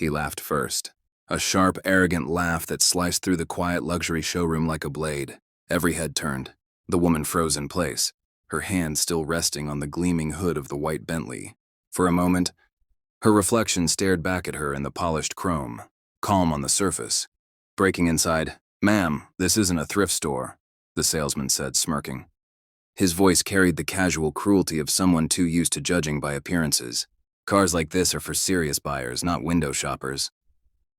He laughed first. A sharp, arrogant laugh that sliced through the quiet luxury showroom like a blade. Every head turned. The woman froze in place, her hand still resting on the gleaming hood of the white Bentley. For a moment, her reflection stared back at her in the polished chrome, calm on the surface. Breaking inside, "Ma'am, this isn't a thrift store," the salesman said, smirking. His voice carried the casual cruelty of someone too used to judging by appearances. "Cars like this are for serious buyers, not window shoppers."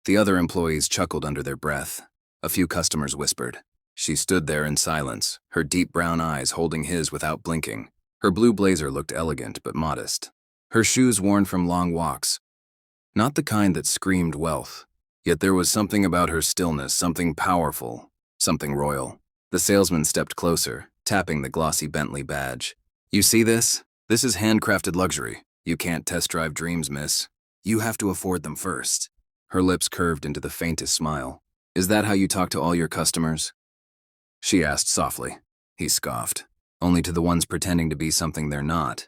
The other employees chuckled under their breath. A few customers whispered. She stood there in silence, her deep brown eyes holding his without blinking. Her blue blazer looked elegant but modest. Her shoes worn from long walks. Not the kind that screamed wealth. Yet there was something about her stillness, something powerful, something royal. The salesman stepped closer, tapping the glossy Bentley badge. "You see this? This is handcrafted luxury. You can't test drive dreams, miss. You have to afford them first." Her lips curved into the faintest smile. "Is that how you talk to all your customers?" She asked softly. He scoffed. "Only to the ones pretending to be something they're not."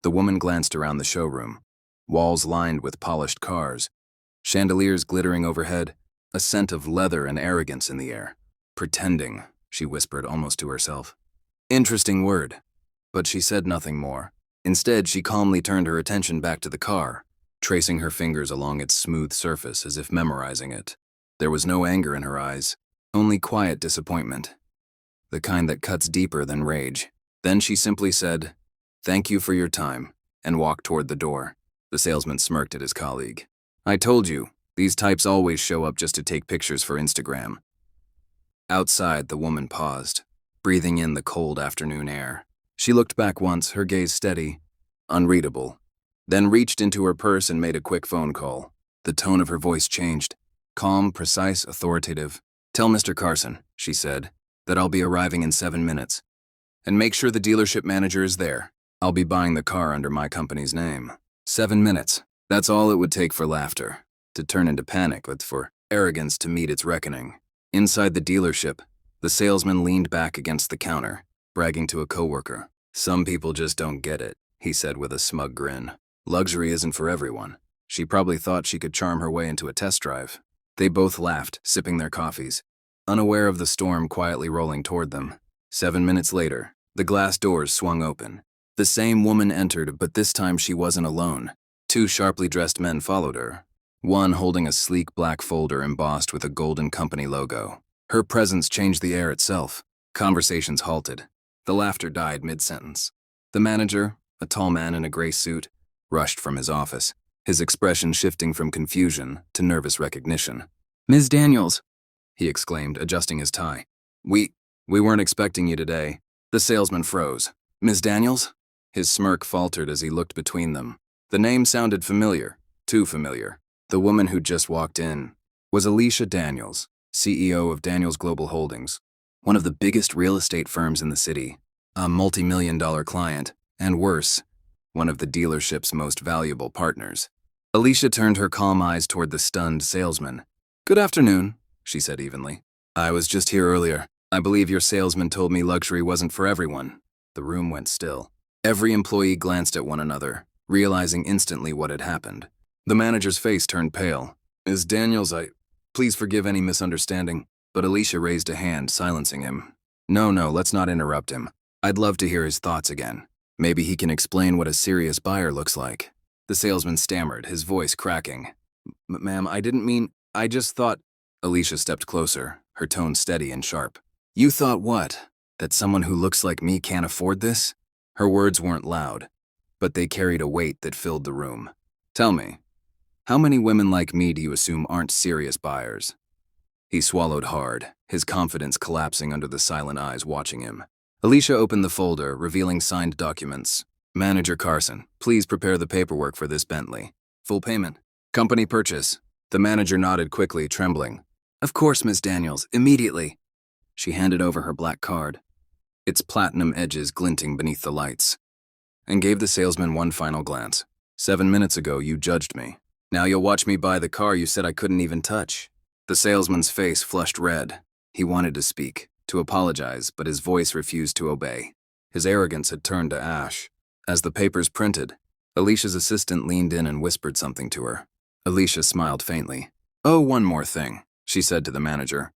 The woman glanced around the showroom. Walls lined with polished cars. Chandeliers glittering overhead. A scent of leather and arrogance in the air. "Pretending," she whispered almost to herself. Interesting word. But she said nothing more. Instead, she calmly turned her attention back to the car, tracing her fingers along its smooth surface as if memorizing it. There was no anger in her eyes, only quiet disappointment, the kind that cuts deeper than rage. Then she simply said, "Thank you for your time," and walked toward the door. The salesman smirked at his colleague. "I told you, these types always show up just to take pictures for Instagram." Outside, the woman paused, breathing in the cold afternoon air. She looked back once, her gaze steady, unreadable, then reached into her purse and made a quick phone call. The tone of her voice changed. Calm, precise, authoritative. "Tell Mr. Carson," she said, "that I'll be arriving in 7 minutes. And make sure the dealership manager is there. I'll be buying the car under my company's name." 7 minutes. That's all it would take for laughter to turn into panic, but for arrogance to meet its reckoning. Inside the dealership, the salesman leaned back against the counter, bragging to a coworker. "Some people just don't get it," he said with a smug grin. "Luxury isn't for everyone." She probably thought she could charm her way into a test drive. They both laughed, sipping their coffees, unaware of the storm quietly rolling toward them. 7 minutes later, the glass doors swung open. The same woman entered, but this time she wasn't alone. 2 sharply dressed men followed her, one holding a sleek black folder embossed with a golden company logo. Her presence changed the air itself. Conversations halted. The laughter died mid-sentence. The manager, a tall man in a gray suit, rushed from his office, his expression shifting from confusion to nervous recognition. "Ms. Daniels," he exclaimed, adjusting his tie. We weren't expecting you today." The salesman froze. "Ms. Daniels?" His smirk faltered as he looked between them. The name sounded familiar, too familiar. The woman who'd just walked in was Alicia Daniels, CEO of Daniels Global Holdings, one of the biggest real estate firms in the city, a multi-million-dollar client, and worse, one of the dealership's most valuable partners. Alicia turned her calm eyes toward the stunned salesman. "Good afternoon," she said evenly. "I was just here earlier. I believe your salesman told me luxury wasn't for everyone." The room went still. Every employee glanced at one another, realizing instantly what had happened. The manager's face turned pale. "Ms. Daniels, please forgive any misunderstanding." But Alicia raised a hand, silencing him. No, let's not interrupt him. I'd love to hear his thoughts again. Maybe he can explain what a serious buyer looks like." The salesman stammered, his voice cracking. "Ma'am, I didn't mean, I just thought—" Alicia stepped closer, her tone steady and sharp. "You thought what? That someone who looks like me can't afford this?" Her words weren't loud, but they carried a weight that filled the room. "Tell me, how many women like me do you assume aren't serious buyers?" He swallowed hard, his confidence collapsing under the silent eyes watching him. Alicia opened the folder, revealing signed documents. "Manager Carson, please prepare the paperwork for this Bentley. Full payment. Company purchase." The manager nodded quickly, trembling. "Of course, Ms. Daniels, immediately." She handed over her black card, its platinum edges glinting beneath the lights, and gave the salesman one final glance. 7 minutes ago, you judged me. Now you'll watch me buy the car you said I couldn't even touch." The salesman's face flushed red. He wanted to speak, to apologize, but his voice refused to obey. His arrogance had turned to ash. As the papers printed, Alicia's assistant leaned in and whispered something to her. Alicia smiled faintly. Oh, one more thing, she said to the manager.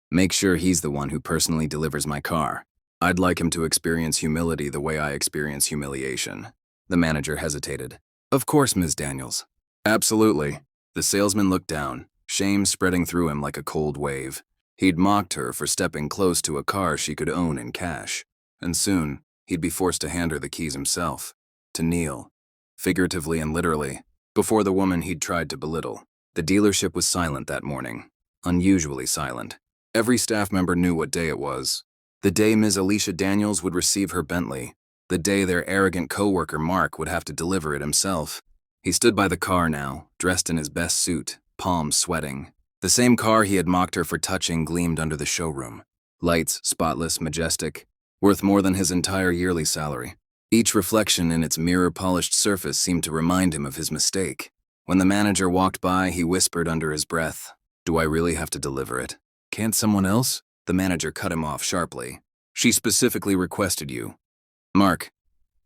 Make sure he's the one who personally delivers my car. I'd like him to experience humility the way I experience humiliation. The manager hesitated. Of course, Ms. Daniels. Absolutely. The salesman looked down, shame spreading through him like a cold wave. He'd mocked her for stepping close to a car she could own in cash. And soon, he'd be forced to hand her the keys himself. To kneel, figuratively and literally, before the woman he'd tried to belittle. The dealership was silent that morning. Unusually silent. Every staff member knew what day it was. The day Ms. Alicia Daniels would receive her Bentley. The day their arrogant coworker Mark would have to deliver it himself. He stood by the car now, dressed in his best suit, palms sweating. The same car he had mocked her for touching gleamed under the showroom. Lights, spotless, majestic, worth more than his entire yearly salary. Each reflection in its mirror-polished surface seemed to remind him of his mistake. When the manager walked by, he whispered under his breath, "Do I really have to deliver it? Can't someone else?" The manager cut him off sharply. "She specifically requested you." "Mark,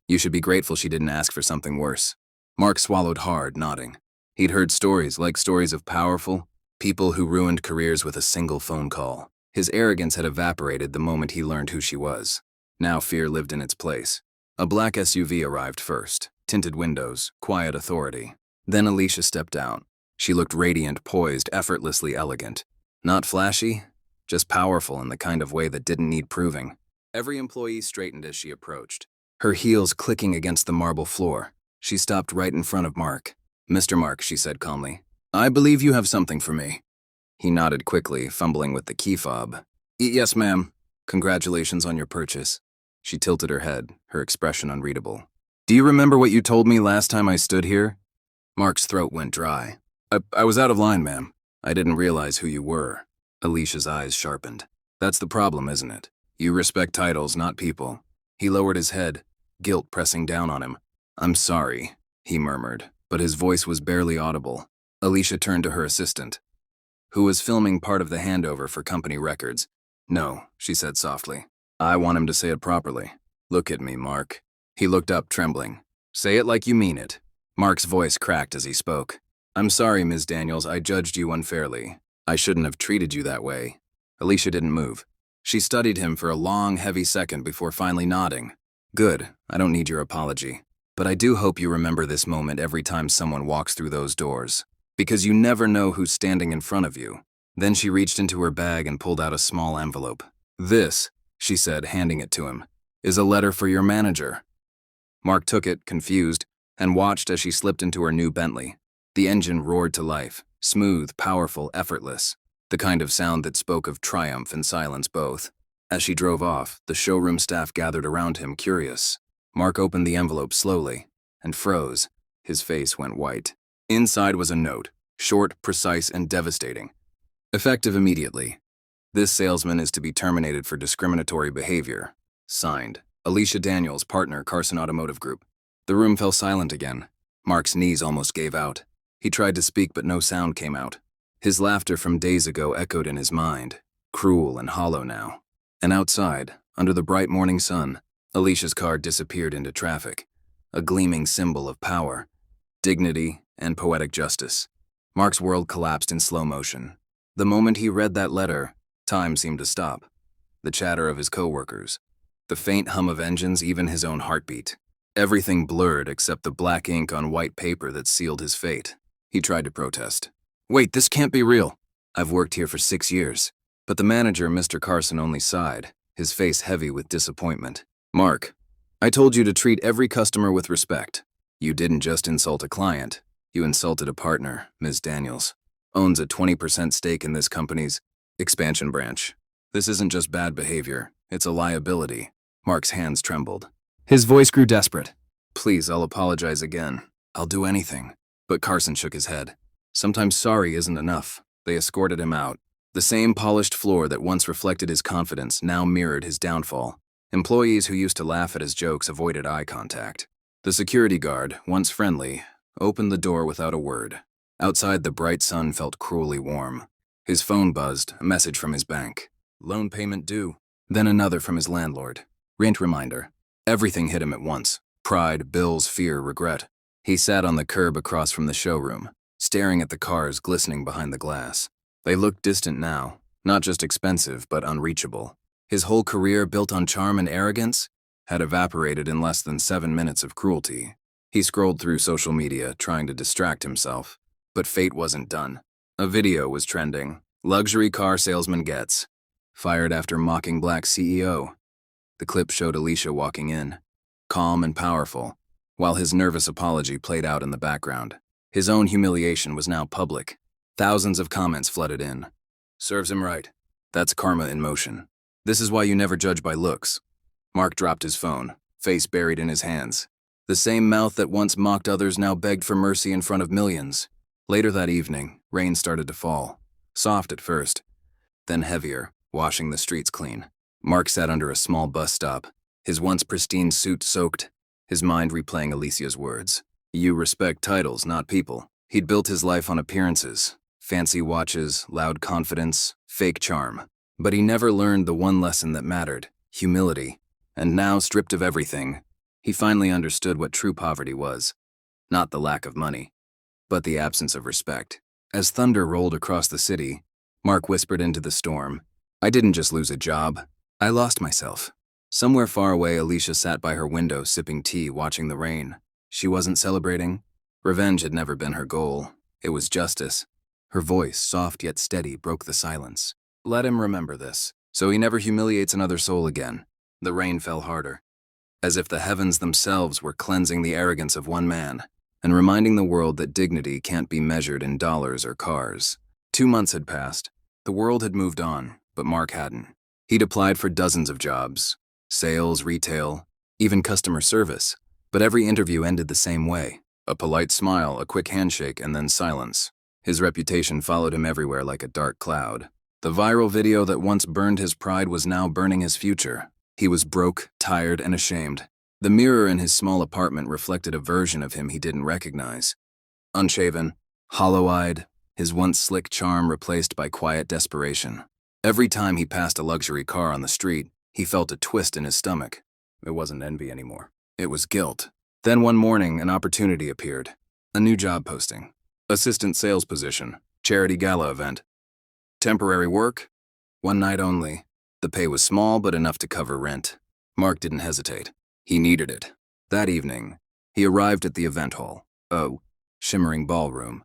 you should be grateful she didn't ask for something worse." Mark swallowed hard, nodding. He'd heard stories like stories of powerful people who ruined careers with a single phone call. His arrogance had evaporated the moment he learned who she was. Now fear lived in its place. A black SUV arrived first, tinted windows, quiet authority. Then Alicia stepped out. She looked radiant, poised, effortlessly elegant. Not flashy, just powerful in the kind of way that didn't need proving. Every employee straightened as she approached, her heels clicking against the marble floor. She stopped right in front of Mark. "Mr. Mark," she said calmly, "I believe you have something for me." He nodded quickly, fumbling with the key fob. "Yes, ma'am. Congratulations on your purchase." She tilted her head, her expression unreadable. "Do you remember what you told me last time I stood here?" Mark's throat went dry. I was out of line, ma'am. I didn't realize who you were." Alicia's eyes sharpened. "That's the problem, isn't it? You respect titles, not people." He lowered his head, guilt pressing down on him. "I'm sorry," he murmured, but his voice was barely audible. Alicia turned to her assistant, who was filming part of the handover for company records. "No," she said softly. "I want him to say it properly. Look at me, Mark." He looked up, trembling. "Say it like you mean it." Mark's voice cracked as he spoke. "I'm sorry, Ms. Daniels, I judged you unfairly. I shouldn't have treated you that way." Alicia didn't move. She studied him for a long, heavy second before finally nodding. "Good, I don't need your apology. But I do hope you remember this moment every time someone walks through those doors. Because you never know who's standing in front of you." Then she reached into her bag and pulled out a small envelope. "This," she said, handing it to him, "is a letter for your manager." Mark took it, confused, and watched as she slipped into her new Bentley. The engine roared to life, smooth, powerful, effortless, the kind of sound that spoke of triumph and silence both. As she drove off, the showroom staff gathered around him, curious. Mark opened the envelope slowly and froze. His face went white. Inside was a note, short, precise, and devastating. Effective immediately. This salesman is to be terminated for discriminatory behavior. Signed, Alicia Daniels, partner, Carson Automotive Group. The room fell silent again. Mark's knees almost gave out. He tried to speak, but no sound came out. His laughter from days ago echoed in his mind, cruel and hollow now. And outside, under the bright morning sun, Alicia's car disappeared into traffic, a gleaming symbol of power, dignity, and poetic justice. Mark's world collapsed in slow motion. The moment he read that letter, time seemed to stop. The chatter of his coworkers, the faint hum of engines, even his own heartbeat. Everything blurred except the black ink on white paper that sealed his fate. He tried to protest. "Wait, this can't be real. I've worked here for 6 years." But the manager, Mr. Carson, only sighed, his face heavy with disappointment. "Mark, I told you to treat every customer with respect. You didn't just insult a client. You insulted a partner, Ms. Daniels. Owns a 20% stake in this company's expansion branch. This isn't just bad behavior, it's a liability." Mark's hands trembled. His voice grew desperate. "Please, I'll apologize again. I'll do anything." But Carson shook his head. Sometimes sorry isn't enough. They escorted him out. The same polished floor that once reflected his confidence now mirrored his downfall. Employees who used to laugh at his jokes avoided eye contact. The security guard, once friendly, opened the door without a word. Outside, the bright sun felt cruelly warm. His phone buzzed, a message from his bank. Loan payment due. Then another from his landlord. Rent reminder. Everything hit him at once. Pride, bills, fear, regret. He sat on the curb across from the showroom, staring at the cars glistening behind the glass. They looked distant now, not just expensive, but unreachable. His whole career, built on charm and arrogance, had evaporated in less than 7 minutes of cruelty. He scrolled through social media, trying to distract himself. But fate wasn't done. A video was trending. Luxury car salesman gets fired after mocking black CEO. The clip showed Alicia walking in, calm and powerful, while his nervous apology played out in the background. His own humiliation was now public. Thousands of comments flooded in. Serves him right. That's karma in motion. This is why you never judge by looks. Mark dropped his phone, face buried in his hands. The same mouth that once mocked others now begged for mercy in front of millions. Later that evening, rain started to fall. Soft at first, then heavier, washing the streets clean. Mark sat under a small bus stop, his once pristine suit soaked, his mind replaying Alicia's words. You respect titles, not people. He'd built his life on appearances, fancy watches, loud confidence, fake charm. But he never learned the one lesson that mattered, humility. And now, stripped of everything, he finally understood what true poverty was. Not the lack of money, but the absence of respect. As thunder rolled across the city, Mark whispered into the storm, I didn't just lose a job, I lost myself. Somewhere far away, Alicia sat by her window sipping tea, watching the rain. She wasn't celebrating. Revenge had never been her goal. It was justice. Her voice, soft yet steady, broke the silence. Let him remember this, so he never humiliates another soul again. The rain fell harder, as if the heavens themselves were cleansing the arrogance of one man and reminding the world that dignity can't be measured in dollars or cars. 2 months had passed. The world had moved on, but Mark hadn't. He'd applied for dozens of jobs, sales, retail, even customer service, but every interview ended the same way. A polite smile, a quick handshake, and then silence. His reputation followed him everywhere like a dark cloud. The viral video that once burned his pride was now burning his future. He was broke, tired, and ashamed. The mirror in his small apartment reflected a version of him he didn't recognize. Unshaven, hollow-eyed, his once slick charm replaced by quiet desperation. Every time he passed a luxury car on the street, he felt a twist in his stomach. It wasn't envy anymore. It was guilt. Then one morning, an opportunity appeared. A new job posting. Assistant sales position. Charity gala event. Temporary work. 1 night only. The pay was small, but enough to cover rent. Mark didn't hesitate. He needed it. That evening, he arrived at the event hall, a shimmering ballroom,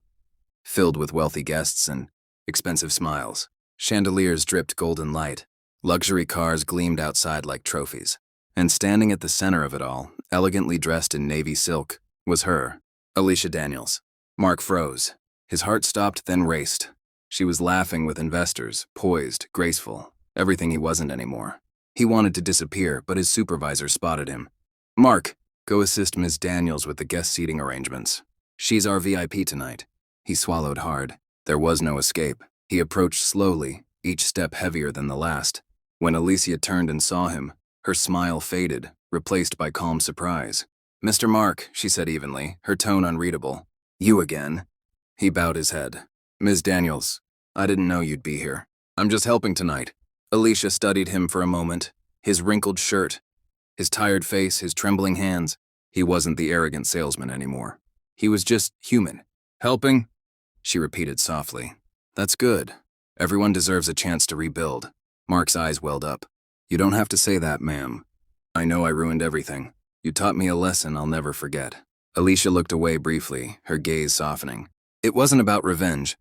filled with wealthy guests and expensive smiles. Chandeliers dripped golden light. Luxury cars gleamed outside like trophies. And standing at the center of it all, elegantly dressed in navy silk, was her, Alicia Daniels. Mark froze. His heart stopped, then raced. She was laughing with investors, poised, graceful, everything he wasn't anymore. He wanted to disappear, but his supervisor spotted him. Mark, go assist Ms. Daniels with the guest seating arrangements. She's our VIP tonight. He swallowed hard. There was no escape. He approached slowly, each step heavier than the last. When Alicia turned and saw him, her smile faded, replaced by calm surprise. Mr. Mark, she said evenly, her tone unreadable. You again? He bowed his head. Ms. Daniels, I didn't know you'd be here. I'm just helping tonight. Alicia studied him for a moment, his wrinkled shirt, his tired face, his trembling hands. He wasn't the arrogant salesman anymore. He was just human. Helping? She repeated softly. That's good. Everyone deserves a chance to rebuild. Mark's eyes welled up. You don't have to say that, ma'am. I know I ruined everything. You taught me a lesson I'll never forget. Alicia looked away briefly, her gaze softening. It wasn't about revenge.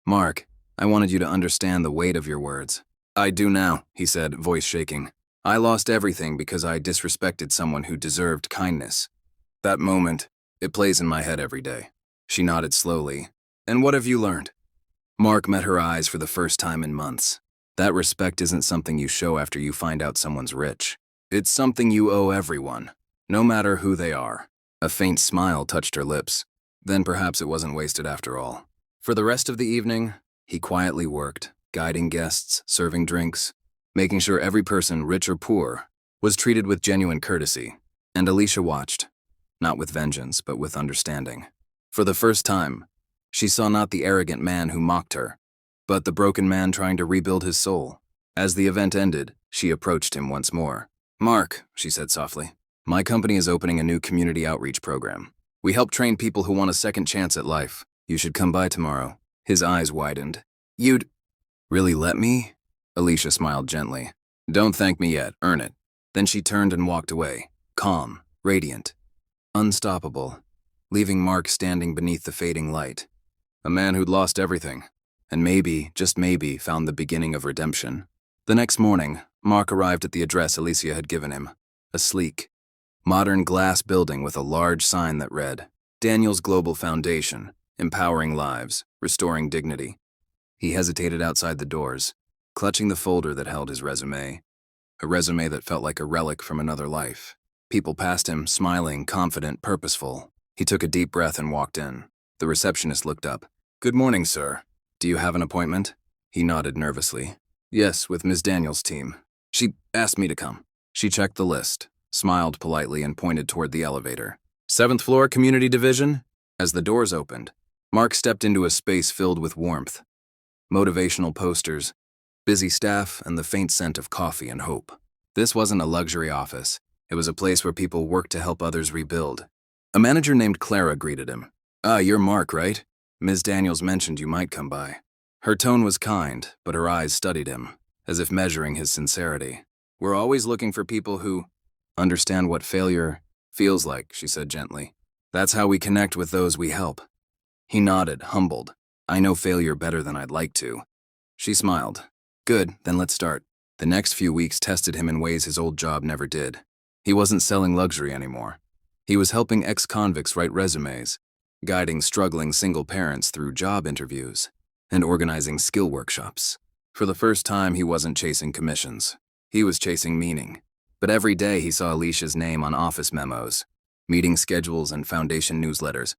Mark, I wanted you to understand the weight of your words. I do now, he said, voice shaking. I lost everything because I disrespected someone who deserved kindness. That moment, it plays in my head every day. She nodded slowly. And what have you learned? Mark met her eyes for the first time in months. That respect isn't something you show after you find out someone's rich. It's something you owe everyone, no matter who they are. A faint smile touched her lips. Then perhaps it wasn't wasted after all. For the rest of the evening, he quietly worked, guiding guests, serving drinks, making sure every person, rich or poor, was treated with genuine courtesy. And Alicia watched, not with vengeance, but with understanding. For the first time, she saw not the arrogant man who mocked her, but the broken man trying to rebuild his soul. As the event ended, she approached him once more. Mark, she said softly, my company is opening a new community outreach program. We help train people who want a second chance at life. You should come by tomorrow. His eyes widened. You'd really let me? Alicia smiled gently. Don't thank me yet, earn it. Then she turned and walked away, calm, radiant, unstoppable, leaving Mark standing beneath the fading light. A man who'd lost everything, and maybe, just maybe, found the beginning of redemption. The next morning, Mark arrived at the address Alicia had given him, a sleek, modern glass building with a large sign that read, Daniel's Global Foundation, empowering lives, restoring dignity. He hesitated outside the doors, clutching the folder that held his resume, a resume that felt like a relic from another life. People passed him, smiling, confident, purposeful. He took a deep breath and walked in. The receptionist looked up. Good morning, sir. Do you have an appointment? He nodded nervously. Yes, with Ms. Daniels' team. She asked me to come. She checked the list, smiled politely, and pointed toward the elevator. 7th floor, Community Division? As the doors opened, Mark stepped into a space filled with warmth, motivational posters, busy staff, and the faint scent of coffee and hope. This wasn't a luxury office. It was a place where people worked to help others rebuild. A manager named Clara greeted him. Ah, you're Mark, right? Ms. Daniels mentioned you might come by. Her tone was kind, but her eyes studied him, as if measuring his sincerity. We're always looking for people who understand what failure feels like, she said gently. That's how we connect with those we help. He nodded, humbled. I know failure better than I'd like to. She smiled. Good, then let's start. The next few weeks tested him in ways his old job never did. He wasn't selling luxury anymore. He was helping ex-convicts write resumes, guiding struggling single parents through job interviews, and organizing skill workshops. For the first time, he wasn't chasing commissions. He was chasing meaning. But every day he saw Alicia's name on office memos, meeting schedules, and foundation newsletters,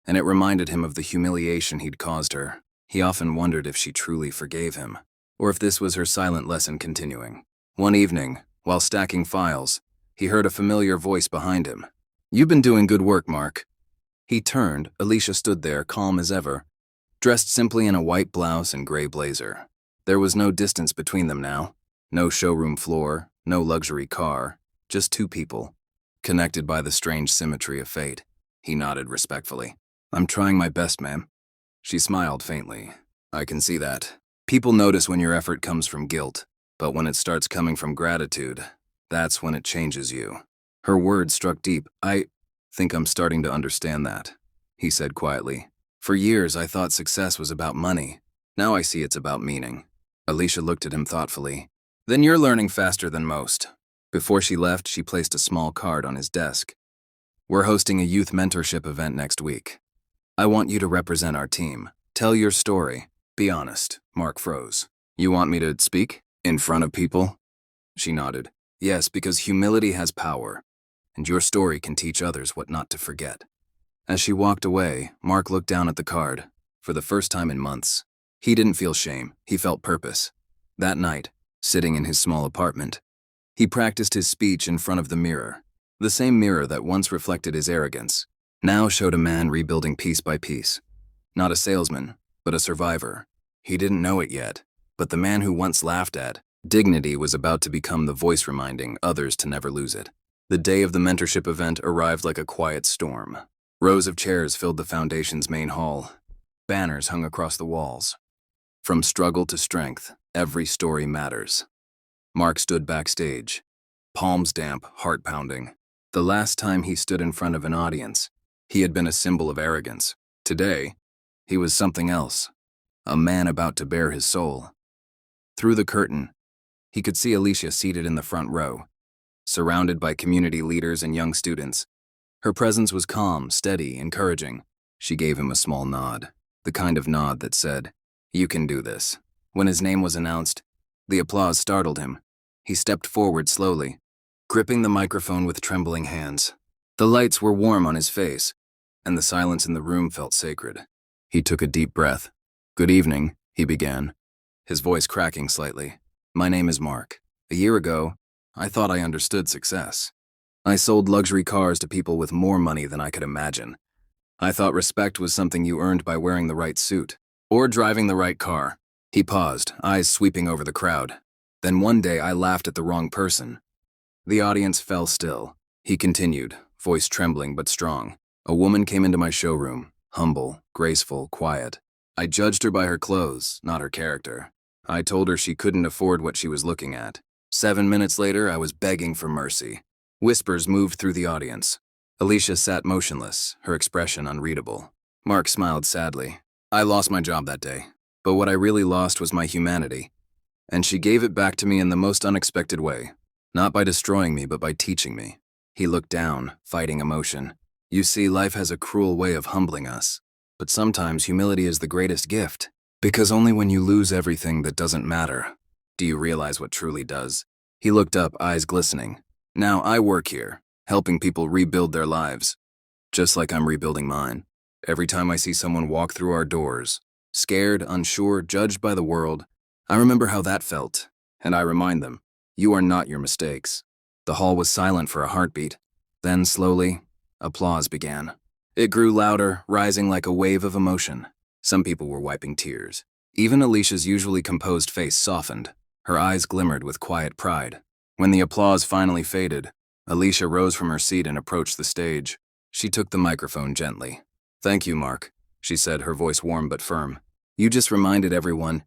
and it reminded him of the humiliation he'd caused her. He often wondered if she truly forgave him, or if this was her silent lesson continuing. One evening, while stacking files, he heard a familiar voice behind him. You've been doing good work, Mark. He turned. Alicia stood there, calm as ever, dressed simply in a white blouse and gray blazer. There was no distance between them now. No showroom floor, no luxury car, just two people, connected by the strange symmetry of fate. He nodded respectfully. I'm trying my best, ma'am. She smiled faintly. I can see that. People notice when your effort comes from guilt, but when it starts coming from gratitude, that's when it changes you. Her words struck deep. I think I'm starting to understand that, he said quietly. For years, I thought success was about money. Now I see it's about meaning. Alicia looked at him thoughtfully. Then you're learning faster than most. Before she left, she placed a small card on his desk. We're hosting a youth mentorship event next week. I want you to represent our team. Tell your story. Be honest. Mark froze. You want me to speak? In front of people? She nodded. Yes, because humility has power, and your story can teach others what not to forget. As she walked away, Mark looked down at the card. For the first time in months, he didn't feel shame. He felt purpose. That night, sitting in his small apartment, he practiced his speech in front of the mirror. The same mirror that once reflected his arrogance, now showed a man rebuilding piece by piece. Not a salesman, but a survivor. He didn't know it yet, but the man who once laughed at dignity was about to become the voice reminding others to never lose it. The day of the mentorship event arrived like a quiet storm. Rows of chairs filled the foundation's main hall. Banners hung across the walls. From struggle to strength, every story matters. Mark stood backstage, palms damp, heart pounding. The last time he stood in front of an audience, he had been a symbol of arrogance. Today, he was something else, a man about to bare his soul. Through the curtain, he could see Alicia seated in the front row, surrounded by community leaders and young students. Her presence was calm, steady, encouraging. She gave him a small nod, the kind of nod that said, "You can do this." When his name was announced, the applause startled him. He stepped forward slowly, gripping the microphone with trembling hands. The lights were warm on his face, and the silence in the room felt sacred. He took a deep breath. "Good evening," he began, his voice cracking slightly. "My name is Mark. A year ago, I thought I understood success. I sold luxury cars to people with more money than I could imagine. I thought respect was something you earned by wearing the right suit or driving the right car." He paused, eyes sweeping over the crowd. "Then one day I laughed at the wrong person." The audience fell still. He continued, voice trembling but strong. "A woman came into my showroom. humble, graceful, quiet. I judged her by her clothes, not her character. I told her she couldn't afford what she was looking at. 7 minutes later, I was begging for mercy. Whispers moved through the audience. Alicia sat motionless, her expression unreadable. Mark smiled sadly. I lost my job that day, but what I really lost was my humanity. And she gave it back to me in the most unexpected way. Not by destroying me, but by teaching me. He looked down, fighting emotion. You see, life has a cruel way of humbling us. But sometimes humility is the greatest gift. Because only when you lose everything that doesn't matter, do you realize what truly does. He looked up, eyes glistening. Now I work here, helping people rebuild their lives. Just like I'm rebuilding mine. Every time I see someone walk through our doors, scared, unsure, judged by the world, I remember how that felt, and I remind them, you are not your mistakes. The hall was silent for a heartbeat. Then, slowly, applause began. It grew louder, rising like a wave of emotion. Some people were wiping tears. Even Alicia's usually composed face softened. Her eyes glimmered with quiet pride. When the applause finally faded, Alicia rose from her seat and approached the stage. She took the microphone gently. Thank you, Mark, she said, her voice warm but firm. You just reminded everyone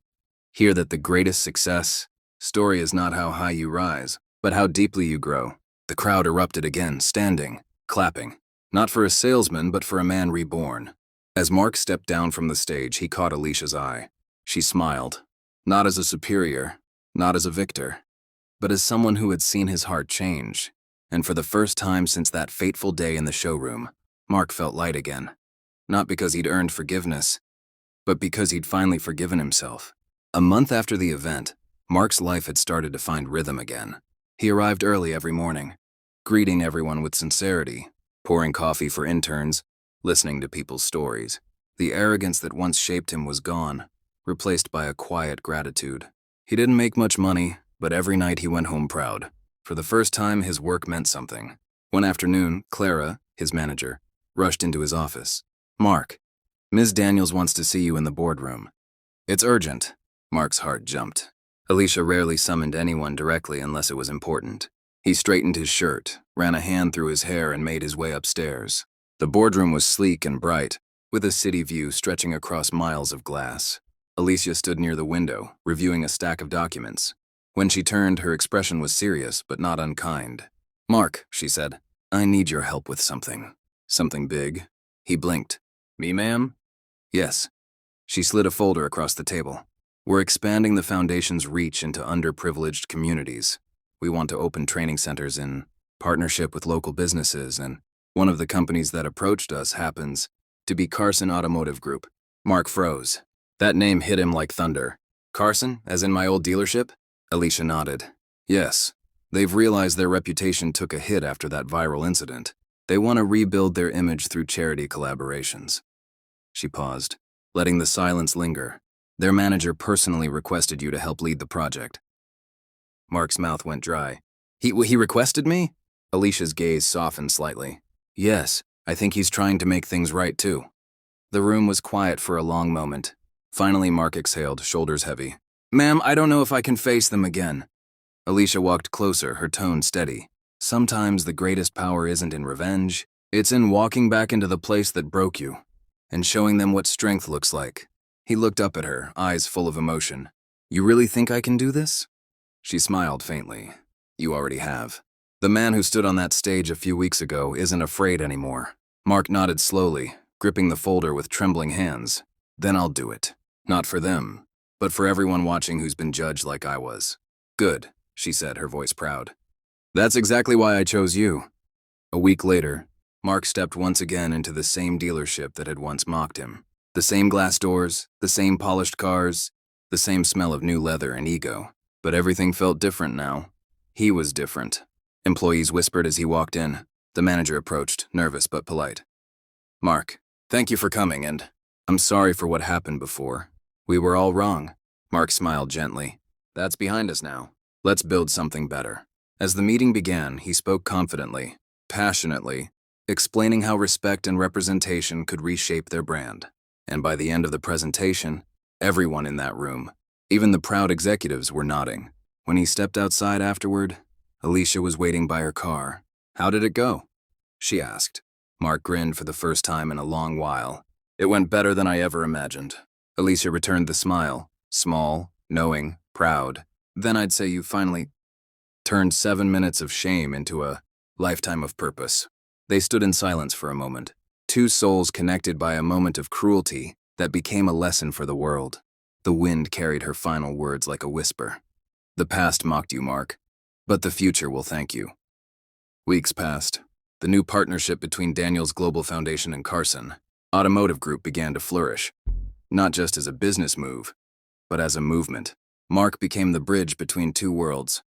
here that the greatest success story is not how high you rise, but how deeply you grow. The crowd erupted again, standing, clapping. Not for a salesman, but for a man reborn. As Mark stepped down from the stage, he caught Alicia's eye. She smiled. Not as a superior, not as a victor, but as someone who had seen his heart change. And for the first time since that fateful day in the showroom, Mark felt light again. Not because he'd earned forgiveness, but because he'd finally forgiven himself. A month after the event, Mark's life had started to find rhythm again. He arrived early every morning, greeting everyone with sincerity, pouring coffee for interns, listening to people's stories. The arrogance that once shaped him was gone, replaced by a quiet gratitude. He didn't make much money, but every night he went home proud. For the first time, his work meant something. One afternoon, Clara, his manager, rushed into his office. Mark, Ms. Daniels wants to see you in the boardroom. It's urgent. Mark's heart jumped. Alicia rarely summoned anyone directly unless it was important. He straightened his shirt, ran a hand through his hair, and made his way upstairs. The boardroom was sleek and bright, with a city view stretching across miles of glass. Alicia stood near the window, reviewing a stack of documents. When she turned, her expression was serious, but not unkind. Mark, she said, I need your help with something. Something big. He blinked. Me, ma'am? Yes. She slid a folder across the table. We're expanding the foundation's reach into underprivileged communities. We want to open training centers in partnership with local businesses, and one of the companies that approached us happens to be Carson Automotive Group. Mark froze. That name hit him like thunder. Carson, as in my old dealership? Alicia nodded. Yes. They've realized their reputation took a hit after that viral incident. They want to rebuild their image through charity collaborations. She paused, letting the silence linger. Their manager personally requested you to help lead the project. Mark's mouth went dry. He requested me? Alicia's gaze softened slightly. Yes, I think he's trying to make things right too. The room was quiet for a long moment. Finally, Mark exhaled, shoulders heavy. Ma'am, I don't know if I can face them again. Alicia walked closer, her tone steady. Sometimes the greatest power isn't in revenge. It's in walking back into the place that broke you and showing them what strength looks like. He looked up at her, eyes full of emotion. You really think I can do this? She smiled faintly. You already have. The man who stood on that stage a few weeks ago isn't afraid anymore. Mark nodded slowly, gripping the folder with trembling hands. Then I'll do it. Not for them, but for everyone watching who's been judged like I was. Good, she said, her voice proud. That's exactly why I chose you. A week later, Mark stepped once again into the same dealership that had once mocked him. The same glass doors, the same polished cars, the same smell of new leather and ego. But everything felt different now. He was different. Employees whispered as he walked in. The manager approached, nervous but polite. Mark, thank you for coming, and I'm sorry for what happened before. We were all wrong. Mark smiled gently. That's behind us now. Let's build something better. As the meeting began, he spoke confidently, passionately, explaining how respect and representation could reshape their brand. And by the end of the presentation, everyone in that room, even the proud executives, were nodding. When he stepped outside afterward, Alicia was waiting by her car. How did it go? She asked. Mark grinned for the first time in a long while. It went better than I ever imagined. Alicia returned the smile, small, knowing, proud. Then I'd say you finally turned 7 minutes of shame into a lifetime of purpose. They stood in silence for a moment, two souls connected by a moment of cruelty that became a lesson for the world. The wind carried her final words like a whisper. The past mocked you, Mark, but the future will thank you. Weeks passed. The new partnership between Daniel's Global Foundation and Carson Automotive Group began to flourish, not just as a business move, but as a movement. Mark became the bridge between two worlds,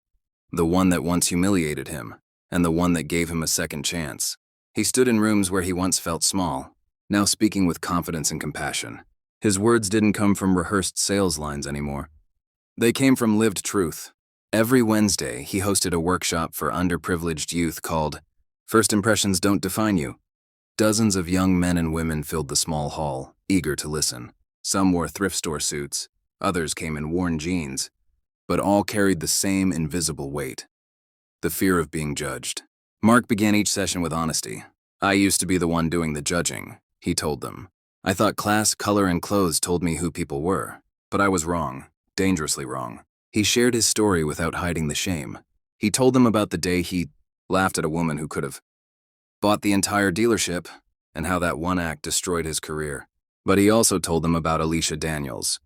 the one that once humiliated him, and the one that gave him a second chance. He stood in rooms where he once felt small, now speaking with confidence and compassion. His words didn't come from rehearsed sales lines anymore. They came from lived truth. Every Wednesday, he hosted a workshop for underprivileged youth called First Impressions Don't Define You. Dozens of young men and women filled the small hall, eager to listen. Some wore thrift store suits, others came in worn jeans, but all carried the same invisible weight: the fear of being judged. Mark began each session with honesty. I used to be the one doing the judging, he told them. I thought class, color, and clothes told me who people were, but I was wrong, dangerously wrong. He shared his story without hiding the shame. He told them about the day he laughed at a woman who could have bought the entire dealership, and how that one act destroyed his career. But he also told them about Alicia Daniels,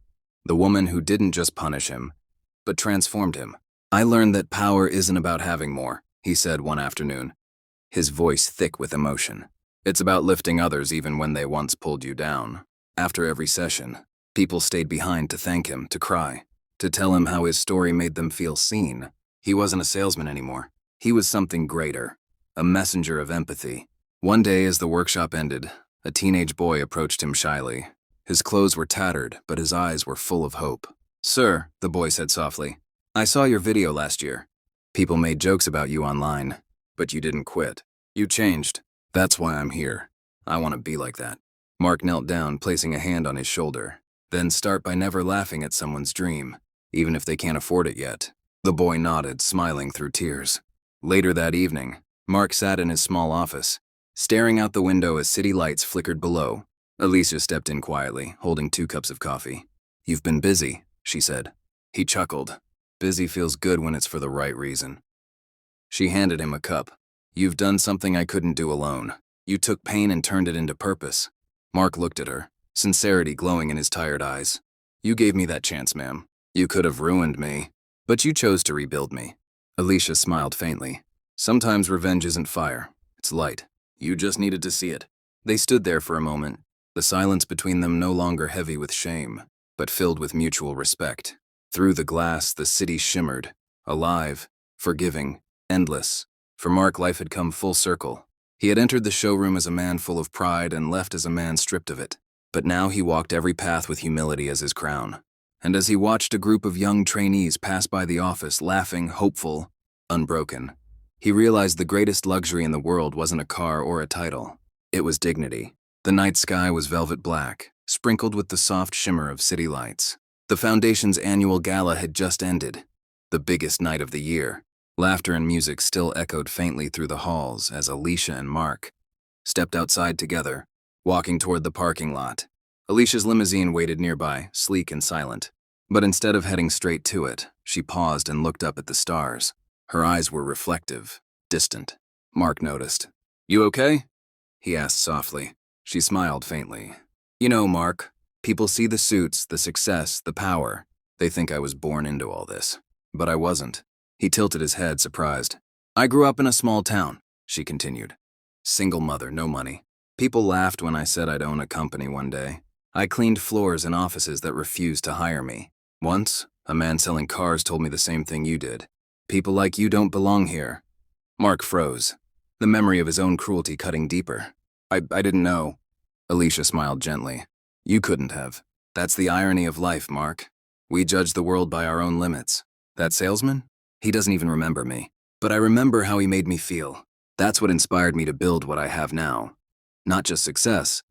the woman who didn't just punish him, but transformed him. I learned that power isn't about having more, he said one afternoon, his voice thick with emotion. It's about lifting others even when they once pulled you down. After every session, people stayed behind to thank him, to cry, to tell him how his story made them feel seen. He wasn't a salesman anymore. He was something greater, a messenger of empathy. One day as the workshop ended, a teenage boy approached him shyly. His clothes were tattered, but his eyes were full of hope. Sir, the boy said softly, I saw your video last year. People made jokes about you online, but you didn't quit. You changed. That's why I'm here. I want to be like that. Mark knelt down, placing a hand on his shoulder. Then start by never laughing at someone's dream, even if they can't afford it yet. The boy nodded, smiling through tears. Later that evening, Mark sat in his small office, staring out the window as city lights flickered below. Alicia stepped in quietly, holding 2 cups of coffee. You've been busy, she said. He chuckled. Busy feels good when it's for the right reason. She handed him a cup. You've done something I couldn't do alone. You took pain and turned it into purpose. Mark looked at her, sincerity glowing in his tired eyes. You gave me that chance, ma'am. You could have ruined me, but you chose to rebuild me. Alicia smiled faintly. Sometimes revenge isn't fire, it's light. You just needed to see it. They stood there for a moment, the silence between them no longer heavy with shame, but filled with mutual respect. Through the glass, the city shimmered, alive, forgiving, endless. For Mark, life had come full circle. He had entered the showroom as a man full of pride and left as a man stripped of it. But now he walked every path with humility as his crown. And as he watched a group of young trainees pass by the office, laughing, hopeful, unbroken, he realized the greatest luxury in the world wasn't a car or a title. It was dignity. The night sky was velvet black, sprinkled with the soft shimmer of city lights. The Foundation's annual gala had just ended, the biggest night of the year. Laughter and music still echoed faintly through the halls as Alicia and Mark stepped outside together, walking toward the parking lot. Alicia's limousine waited nearby, sleek and silent. But instead of heading straight to it, she paused and looked up at the stars. Her eyes were reflective, distant. Mark noticed. You okay? He asked softly. She smiled faintly. You know, Mark, people see the suits, the success, the power. They think I was born into all this. But I wasn't. He tilted his head, surprised. I grew up in a small town, she continued. Single mother, no money. People laughed when I said I'd own a company one day. I cleaned floors in offices that refused to hire me. Once, a man selling cars told me the same thing you did. People like you don't belong here. Mark froze, the memory of his own cruelty cutting deeper. I didn't know. Alicia smiled gently. You couldn't have. That's the irony of life, Mark. We judge the world by our own limits. That salesman? He doesn't even remember me. But I remember how he made me feel. That's what inspired me to build what I have now. Not just success,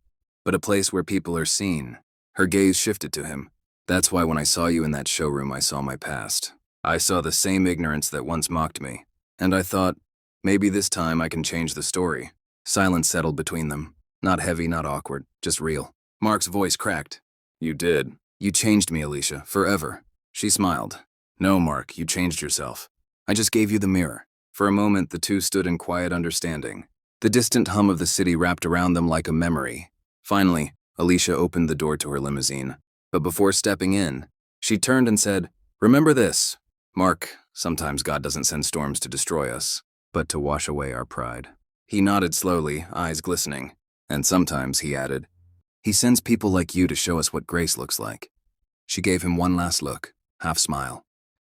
but a place where people are seen. Her gaze shifted to him. That's why when I saw you in that showroom, I saw my past. I saw the same ignorance that once mocked me. And I thought, maybe this time I can change the story. Silence settled between them. Not heavy, not awkward, just real. Mark's voice cracked. You did. You changed me, Alicia, forever. She smiled. No, Mark, you changed yourself. I just gave you the mirror. For a moment, the two stood in quiet understanding. The distant hum of the city wrapped around them like a memory. Finally, Alicia opened the door to her limousine. But before stepping in, she turned and said, "Remember this, Mark, sometimes God doesn't send storms to destroy us, but to wash away our pride." He nodded slowly, eyes glistening. And sometimes, he added, He sends people like you to show us what grace looks like. She gave him one last look, half smile,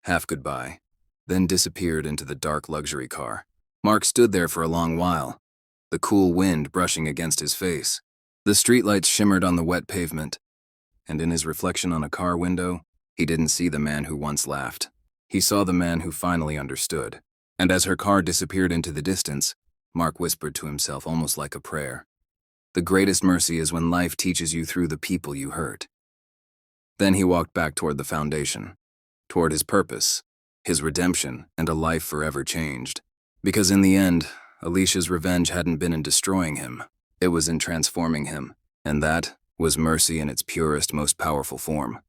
half goodbye, then disappeared into the dark luxury car. Mark stood there for a long while, the cool wind brushing against his face. The streetlights shimmered on the wet pavement, and in his reflection on a car window, he didn't see the man who once laughed. He saw the man who finally understood. And as her car disappeared into the distance, Mark whispered to himself almost like a prayer. The greatest mercy is when life teaches you through the people you hurt. Then he walked back toward the foundation, toward his purpose, his redemption, and a life forever changed. Because in the end, Alicia's revenge hadn't been in destroying him, it was in transforming him, and that was mercy in its purest, most powerful form.